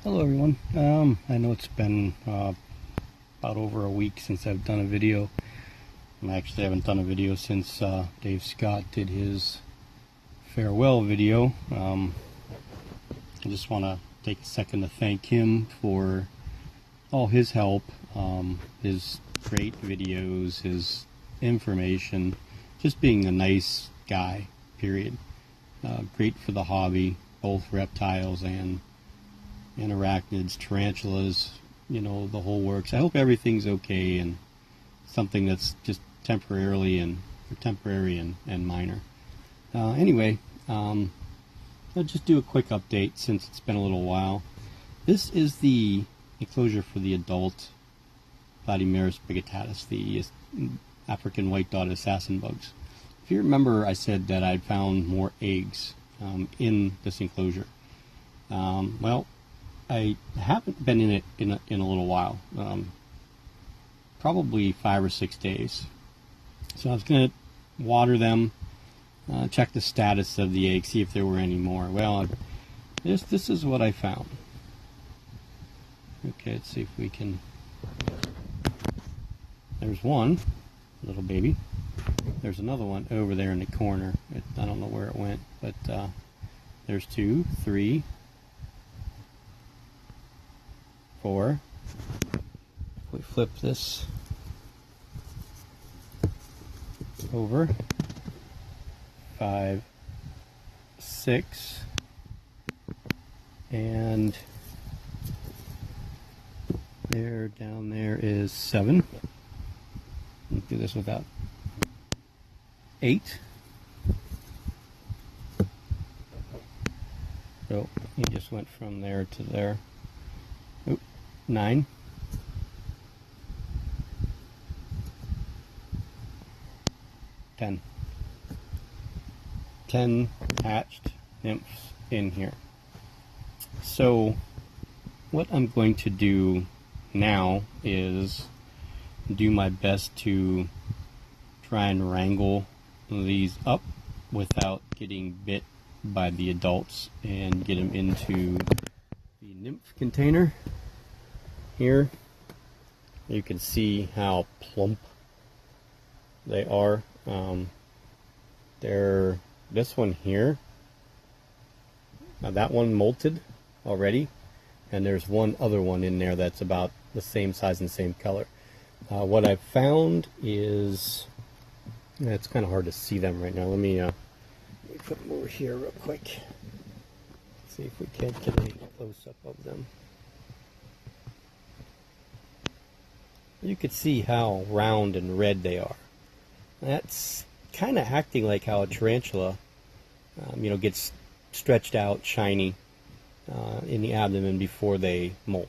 Hello everyone. I know it's been about over a week since I've done a video. I actually haven't done a video since Dave Scott did his farewell video. I just want to take a second to thank him for all his help, his great videos, his information, just being a nice guy, period. Great for the hobby, both reptiles and arachnids, tarantulas, you know, the whole works. I hope everything's okay and something that's just temporary and minor. Anyway, I'll just do a quick update since it's been a little while. This is the enclosure for the adult Platymerus bigotatus, the African white-dotted assassin bugs. If you remember, I said that I'd found more eggs in this enclosure. Well, I haven't been in it in a little while, probably 5 or 6 days. So I was going to water them, check the status of the eggs, see if there were any more. Well, this is what I found. Okay, let's see if we can. There's one little baby. There's another one over there in the corner. I don't know where it went, but there's 2, 3, 4. If we flip this over, 5, 6, and there down there is 7. Let's do this without 8. So he just went from there to there. 9. 10. 10 hatched nymphs in here. So what I'm going to do now is do my best to try and wrangle these up without getting bit by the adults and get them into the nymph container. Here you can see how plump they are. They're this one here. Now that one molted already, and there's one other one in there that's about the same size and same color. What I've found is it's kind of hard to see them right now. Let me put them over here real quick. See if we can't get any close up of them. You can see how round and red they are. That's kind of acting like how a tarantula, gets stretched out, shiny in the abdomen before they molt.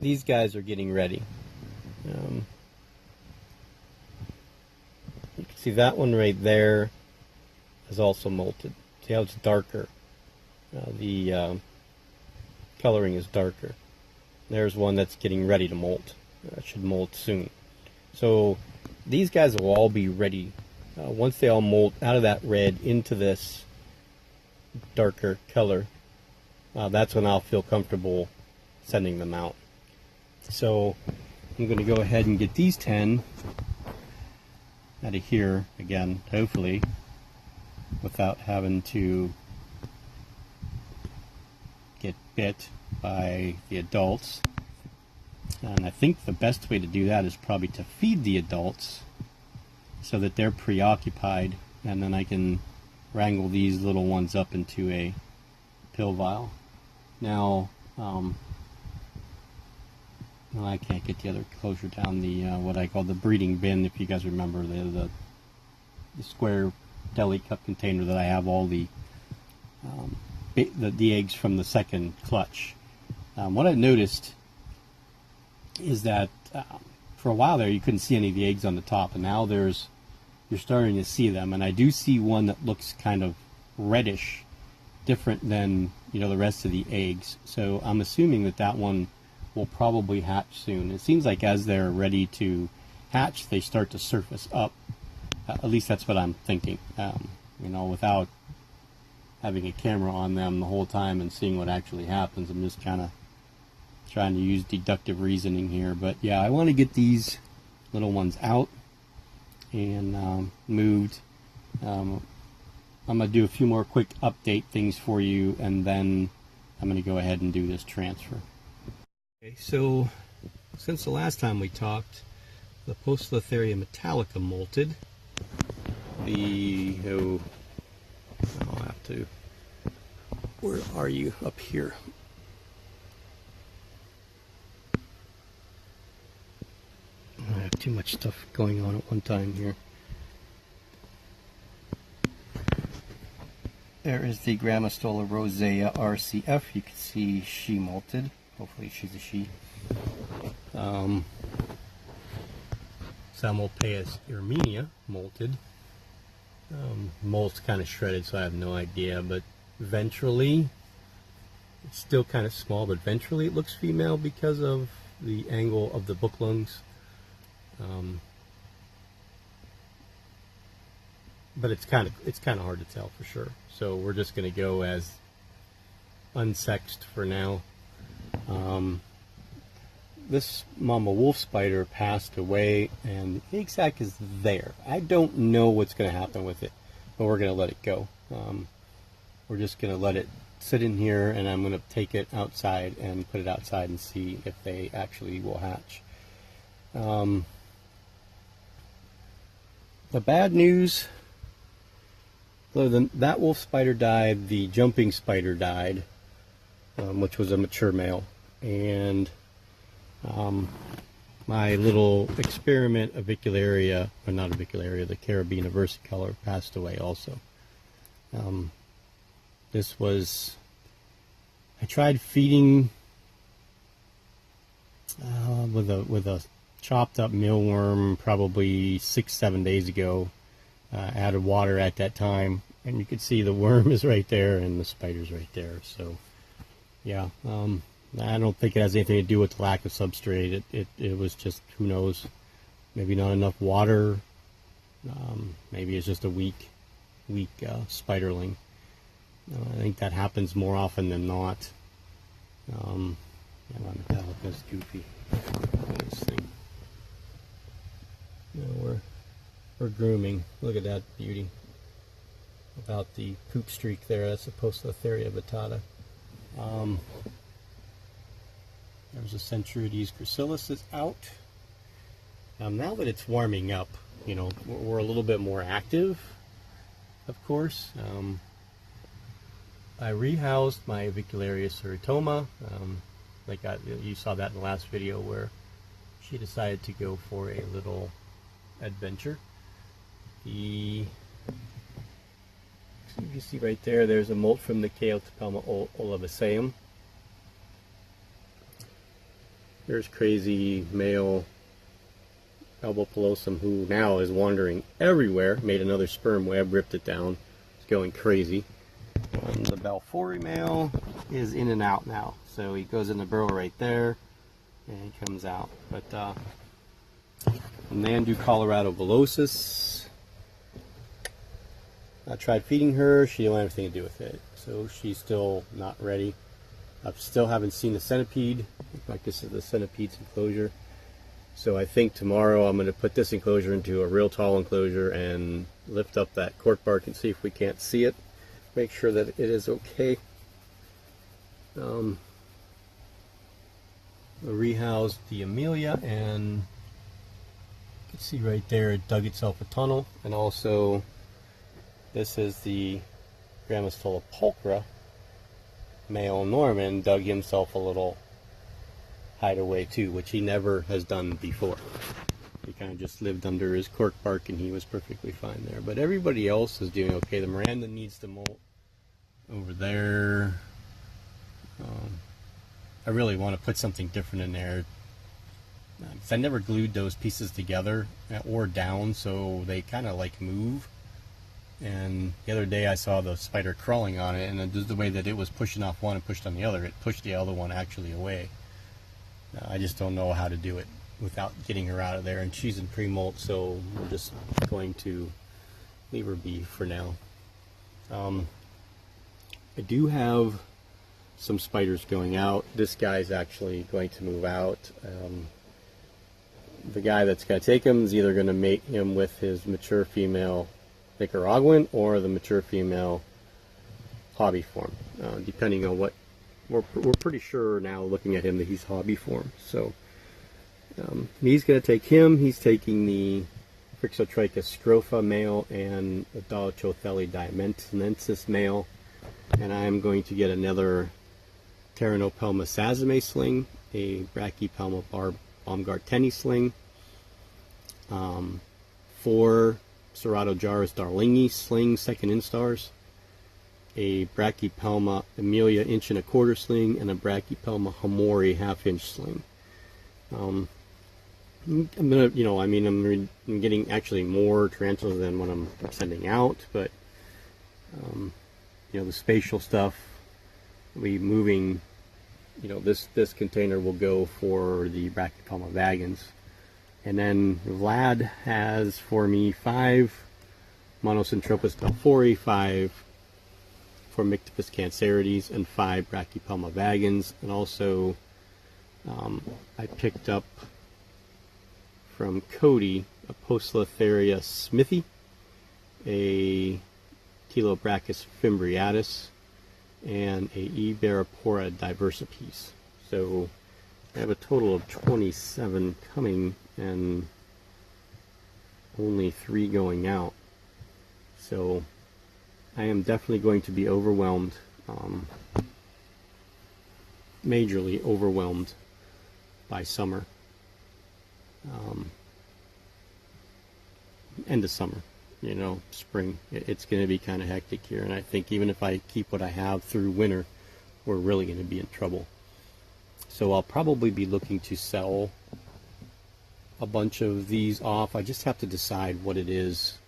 These guys are getting ready. You can see that one right there is also molted. See how it's darker? The coloring is darker. There's one that's getting ready to molt. Should molt soon. So these guys will all be ready once they all molt out of that red into this darker color. That's when I'll feel comfortable sending them out. So I'm going to go ahead and get these 10 out of here again, hopefully, without having to get bit by the adults. And I think the best way to do that is probably to feed the adults so that they're preoccupied, and then I can wrangle these little ones up into a pill vial. Now, I can't get the other closure down the what I call the breeding bin. If you guys remember the square deli cup container that I have all the eggs from the second clutch. What I noticed is that for a while there you couldn't see any of the eggs on the top, and now you're starting to see them, and I do see one that looks kind of reddish, different than the rest of the eggs. So I'm assuming that one will probably hatch soon. It seems like as they're ready to hatch, they start to surface up. At least that's what I'm thinking. Without having a camera on them the whole time and seeing what actually happens. I'm just kind of trying to use deductive reasoning here. But yeah, I want to get these little ones out and moved. I'm going to do a few more quick update things for you, and then I'm going to go ahead and do this transfer. Okay, so since the last time we talked, the Poecilotheria metallica molted. I'll have to, where are you? Up here. I have too much stuff going on at one time here. There is the Grammostola rosea RCF. You can see she molted. Hopefully she's a she. Psalmopoeus irmenia molted. Molt's kind of shredded, so I have no idea, but ventrally, it's still kind of small, but ventrally it looks female because of the angle of the book lungs. But it's kind of hard to tell for sure. So we're just going to go as unsexed for now. This mama wolf spider passed away, and the egg sac is there. I don't know what's going to happen with it, but we're going to let it go. We're just going to let it sit in here, and I'm going to take it outside and put it outside and see if they actually will hatch. The bad news, that wolf spider died, the jumping spider died, which was a mature male, and my little experiment avicularia, or not avicularia, the carabina versicolor passed away also. This was, I tried feeding with a chopped up mealworm probably 6-7 days ago. Added water at that time, and you can see the worm is right there and the spider's right there. So yeah, I don't think it has anything to do with the lack of substrate. It was just, who knows, maybe not enough water. Maybe it's just a weak spiderling. I think that happens more often than not. My Metallica's goofy. Look at this thing. No, we're grooming. Look at that beauty. About the poop streak there, that's a Poecilotheria vittata. There's a Centruroides gracilis that's out. Now that it's warming up, you know, we're a little bit more active, of course. I rehoused my Avicularia ceratoma. You saw that in the last video where she decided to go for a little adventure. You can see right there, there's a molt from the Chaetopelma olivaceum. There's crazy male Albo pilosum, who now is wandering everywhere, made another sperm web, ripped it down, it's going crazy. The Balfouri male is in and out now, so he goes in the burrow right there and he comes out. But Nandu Colorado villosus, I tried feeding her, she didn't want anything to do with it, so she's still not ready. I still haven't seen the centipede. In fact, this is the centipede's enclosure. So I think tomorrow I'm going to put this enclosure into a real tall enclosure and lift up that cork bark and see if we can't see it. Make sure that it is okay. I rehoused the Amelia, and you can see right there it dug itself a tunnel. And also this is the Grammostola pulchra. Male Norman dug himself a little hideaway too, which he never has done before. He kind of just lived under his cork bark and he was perfectly fine there. But everybody else is doing okay. The Miranda needs to molt over there. I really want to put something different in there. Because I never glued those pieces together or down, so they kind of like move. And the other day I saw the spider crawling on it, and the way that it was pushing off one and pushed on the other, it pushed the other one actually away. I just don't know how to do it without getting her out of there, and she's in pre-molt, so we're just going to leave her be for now. I do have some spiders going out. This guy's actually going to move out. The guy that's going to take him is either going to mate him with his mature female Nicaraguan or the mature female hobby form, depending on what we're pretty sure now looking at him that he's hobby form. So he's going to take him. He's taking the Phrixotrichus scrofa male and the Dolichothele diamensis male, and I'm going to get another Pteranopelma sazame sling, a Brachypelma baumgarteni sling, 4 Ceratojaris darlingi sling second instars, a Brachypelma Amelia 1 1/4 sling, and a Brachypelma hamori 1/2 inch sling. I'm gonna, I'm getting actually more tarantulas than what I'm sending out, but the spatial stuff will be moving. This container will go for the Brachypelma vagans, and then Vlad has for me 5 Monosyntropus belfori, 5 Formictopus cancerides, and 5 Brachypelma vagans, and also I picked up from Cody a Poecilotheria smithi, a Chilobrachys fimbriatus, and a Iberopora diversipes. So I have a total of 27 coming and only 3 going out. So I am definitely going to be overwhelmed, majorly overwhelmed by summer, end of summer. Spring, it's going to be kind of hectic here, and I think even if I keep what I have through winter, we're really going to be in trouble. So I'll probably be looking to sell a bunch of these off. I just have to decide what it is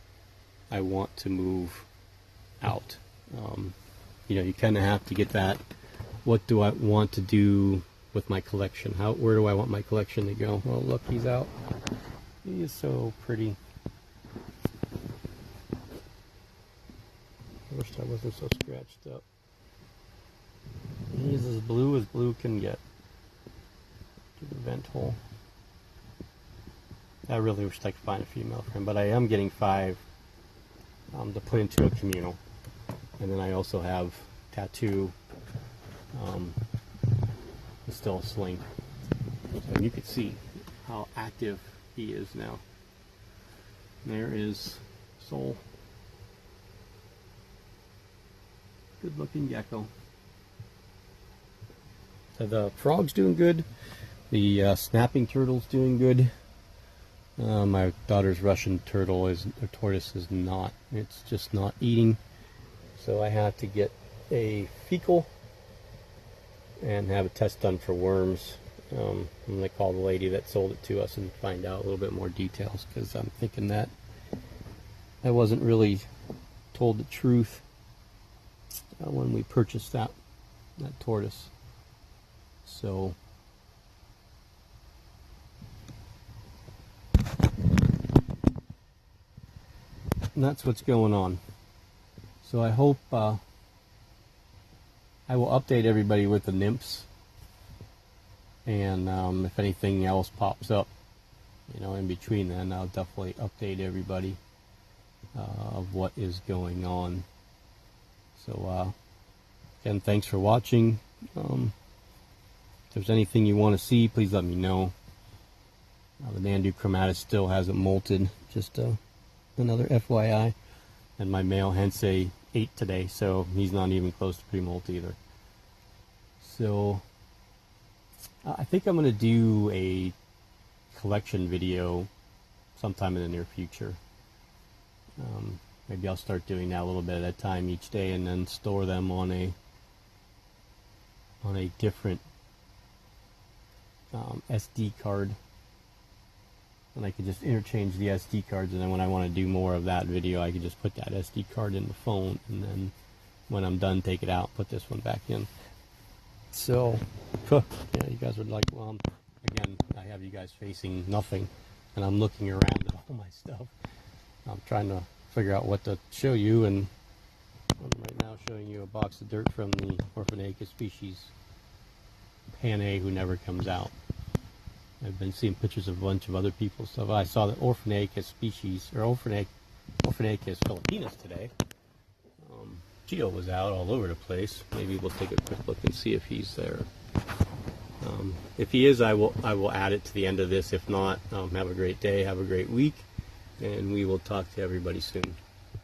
I want to move out. You kind of have to get that. What do I want to do with my collection? Where do I want my collection to go? Oh, look, he's out. He is so pretty. I wish I wasn't so scratched up. He's as blue can get. To the vent hole. I really wish I could find a female for him, but I am getting 5 to put into a communal. And then I also have Tattoo, still a sling. So you can see how active he is now. There is Soul. Good looking gecko. So the frog's doing good. The snapping turtle's doing good. My daughter's Russian tortoise is not. It's just not eating. So I have to get a fecal and have a test done for worms. I'm going to call the lady that sold it to us and find out a little bit more details, because I'm thinking that I wasn't really told the truth when we purchased that tortoise. So that's what's going on. So I hope I will update everybody with the nymphs, and if anything else pops up, in between then, I'll definitely update everybody of what is going on. So again, thanks for watching. If there's anything you want to see, please let me know. The Nandu chromatus still hasn't molted, just another FYI. And my male Hensei ate today, so he's not even close to pre-molt either. So I think I'm going to do a collection video sometime in the near future. Maybe I'll start doing that a little bit at a time each day, and then store them on a different SD card, and I could just interchange the SD cards, and then when I want to do more of that video, I could just put that SD card in the phone, and then when I'm done, take it out, put this one back in. So yeah, you guys would like, well, again, I have you guys facing nothing, and I'm looking around at all my stuff. I'm trying to figure out what to show you, and I'm right now showing you a box of dirt from the Orphanacus species Pan-A who never comes out. I've been seeing pictures of a bunch of other people's stuff. I saw the Orphanacus species, or Orphanacus philippinus today. Geo was out all over the place. Maybe we'll take a quick look and see if he's there. If he is, I will add it to the end of this. If not, have a great day, have a great week, and we will talk to everybody soon.